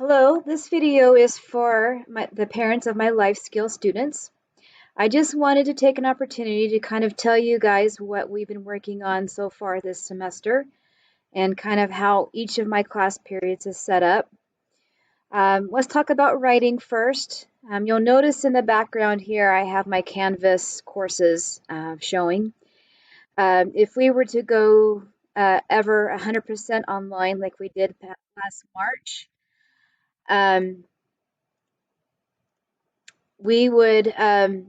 Hello, this video is for the parents of my life skill students. I just wanted to take an opportunity to kind of tell you guys what we've been working on so far this semester and kind of how each of my class periods is set up. Let's talk about writing first. You'll notice in the background here I have my Canvas courses showing. If we were to go ever 100% online like we did last March, um, we would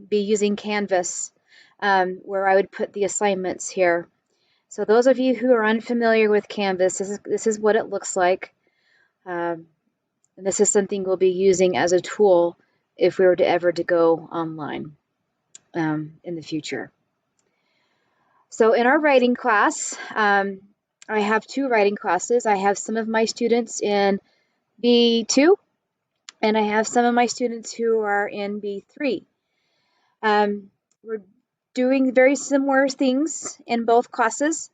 be using Canvas, where I would put the assignments here. So those of you who are unfamiliar with Canvas, this is what it looks like. And this is something we'll be using as a tool if we were to ever to go online in the future. So in our writing class, I have two writing classes. I have some of my students in B2, and I have some of my students who are in B3. We're doing very similar things in both classes.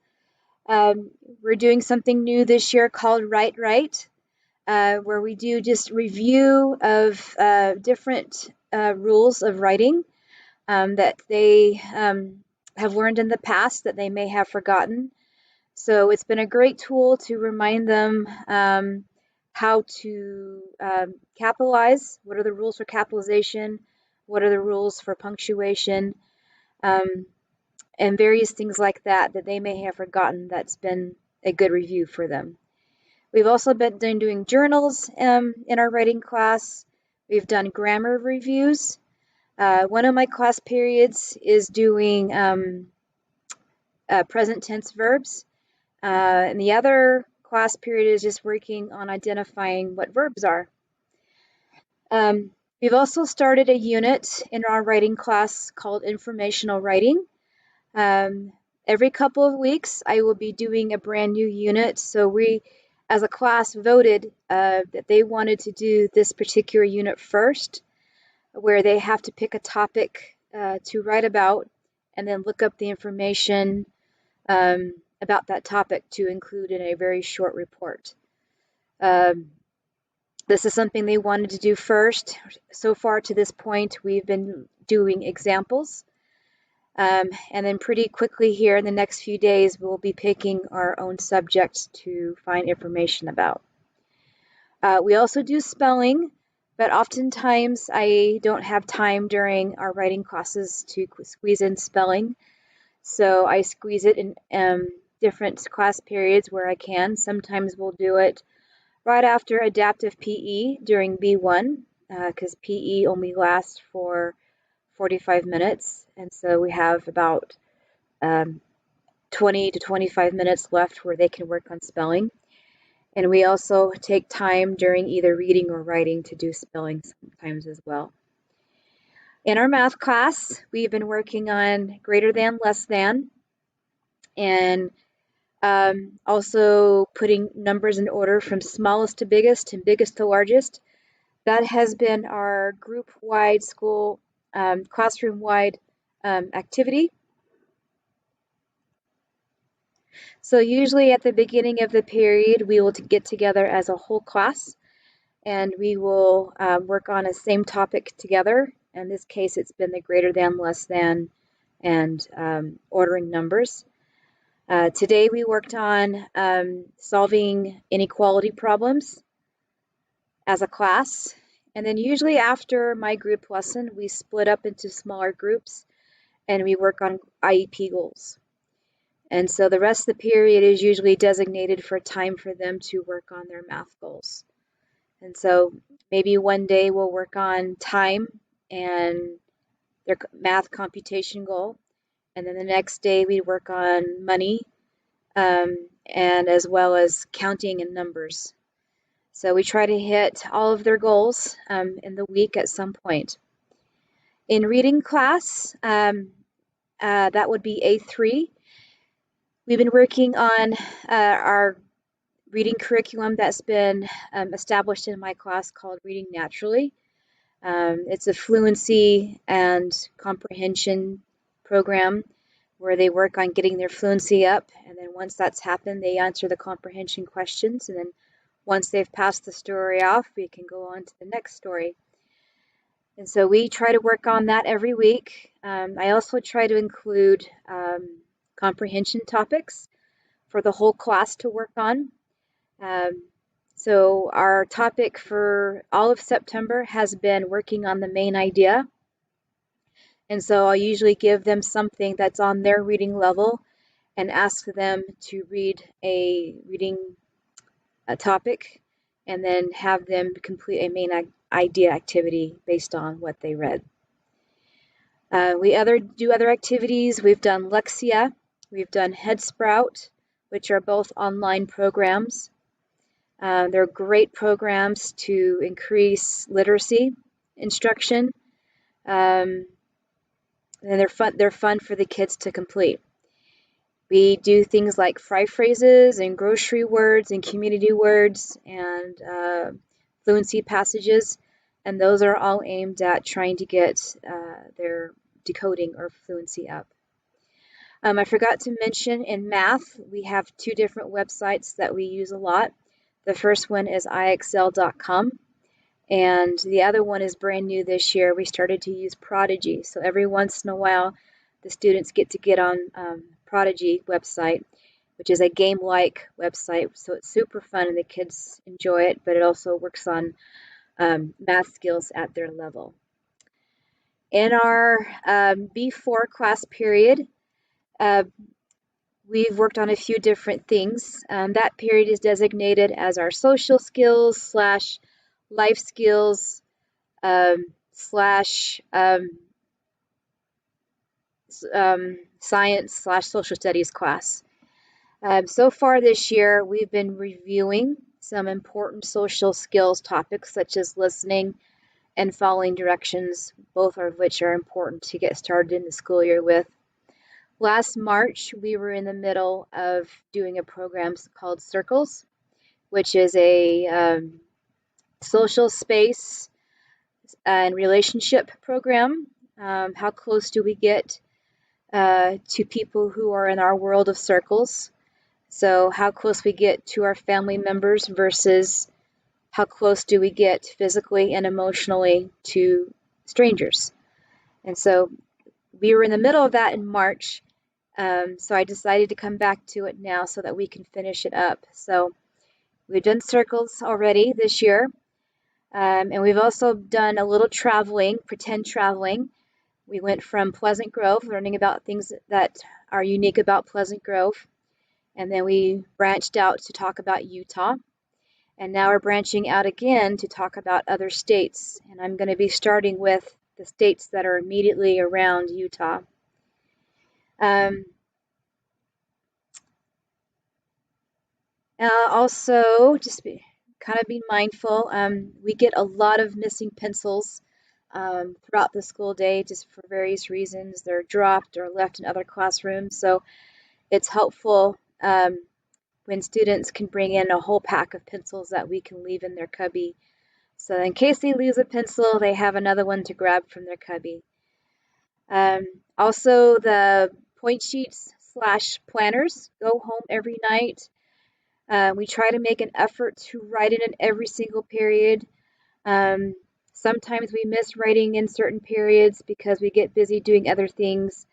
We're doing something new this year called Write Right, where we do just review of different rules of writing that they have learned in the past that they may have forgotten. So it's been a great tool to remind them how to capitalize. What are the rules for capitalization? What are the rules for punctuation? And various things like that that they may have forgotten. That's been a good review for them. We've also been doing journals in our writing class. We've done grammar reviews. One of my class periods is doing present tense verbs. And the other class period is just working on identifying what verbs are. We've also started a unit in our writing class called informational writing. Every couple of weeks, I will be doing a brand new unit. So we, as a class, voted that they wanted to do this particular unit first, where they have to pick a topic to write about and then look up the information about that topic to include in a very short report. This is something they wanted to do first. So far to this point, we've been doing examples. And then pretty quickly here in the next few days, we'll be picking our own subjects to find information about. We also do spelling, but oftentimes I don't have time during our writing classes to squeeze in spelling. So I squeeze it in different class periods where I can. Sometimes we'll do it right after adaptive PE during B1, because PE only lasts for 45 minutes. And so we have about 20 to 25 minutes left where they can work on spelling. And we also take time during either reading or writing to do spelling sometimes as well. In our math class, we've been working on greater than, less than, and also putting numbers in order from smallest to biggest and biggest to largest. That has been our group-wide school, classroom-wide activity. So usually at the beginning of the period, we will get together as a whole class and we will work on a same topic together. In this case, it's been the greater than, less than, and ordering numbers. Today we worked on solving inequality problems as a class. And then usually after my group lesson, we split up into smaller groups and we work on IEP goals. And so the rest of the period is usually designated for time for them to work on their math goals. And so maybe one day we'll work on time and their math computation goal. And then the next day we work on money and as well as counting and numbers. So we try to hit all of their goals in the week at some point. In reading class, that would be A3. We've been working on our reading curriculum that's been established in my class called Reading Naturally. It's a fluency and comprehension program where they work on getting their fluency up, and then once that's happened, they answer the comprehension questions, and then once they've passed the story off, we can go on to the next story. And so we try to work on that every week. I also try to include comprehension topics for the whole class to work on. So our topic for all of September has been working on the main idea. And so I'll usually give them something that's on their reading level and ask them to read a topic and then have them complete a main idea activity based on what they read. We do other activities. We've done Lexia, we've done Headsprout, which are both online programs. They're great programs to increase literacy instruction, and they're fun for the kids to complete. We do things like fry phrases and grocery words and community words and fluency passages, and those are all aimed at trying to get their decoding or fluency up. I forgot to mention in math, we have two different websites that we use a lot. The first one is IXL.com, and the other one is brand new this year. We started to use Prodigy, so every once in a while, the students get on Prodigy website, which is a game-like website, so it's super fun and the kids enjoy it, but it also works on math skills at their level. In our B4 class period, we've worked on a few different things. That period is designated as our social skills / life skills / science / social studies class. So far this year, we've been reviewing some important social skills topics such as listening and following directions, both of which are important to get started in the school year with. Last March, we were in the middle of doing a program called Circles, which is a social space and relationship program. How close do we get to people who are in our world of circles? So how close we get to our family members versus how close do we get physically and emotionally to strangers. And so we were in the middle of that in March, so I decided to come back to it now so that we can finish it up. So we've done circles already this year, and we've also done a little traveling, pretend traveling. We went from Pleasant Grove, learning about things that are unique about Pleasant Grove, and then we branched out to talk about Utah. And now we're branching out again to talk about other states. And I'm going to be starting with the states that are immediately around Utah. Also, just be mindful. We get a lot of missing pencils throughout the school day, just for various reasons. They're dropped or left in other classrooms. So it's helpful when students can bring in a whole pack of pencils that we can leave in their cubby. So in case they lose a pencil, they have another one to grab from their cubby. Also, the point sheets / planners go home every night. We try to make an effort to write it in every single period. Sometimes we miss writing in certain periods because we get busy doing other things.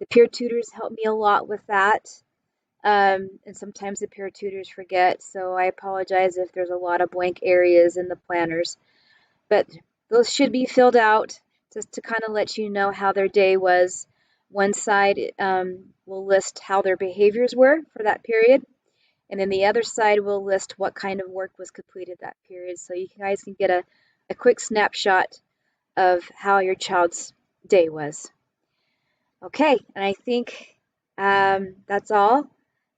The peer tutors help me a lot with that. And sometimes the peer tutors forget, so I apologize if there's a lot of blank areas in the planners. But those should be filled out just to kind of let you know how their day was. One side will list how their behaviors were for that period, and then the other side will list what kind of work was completed that period, so you guys can get a quick snapshot of how your child's day was. Okay, and I think that's all.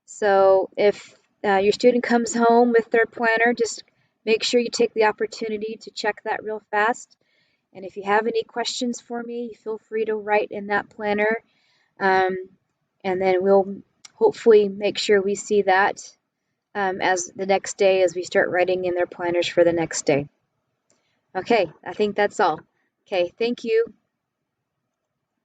So if your student comes home with their planner, just make sure you take the opportunity to check that real fast. And if you have any questions for me, feel free to write in that planner. And then we'll hopefully make sure we see that as the next day as we start writing in their planners for the next day. Okay, I think that's all. Okay, thank you.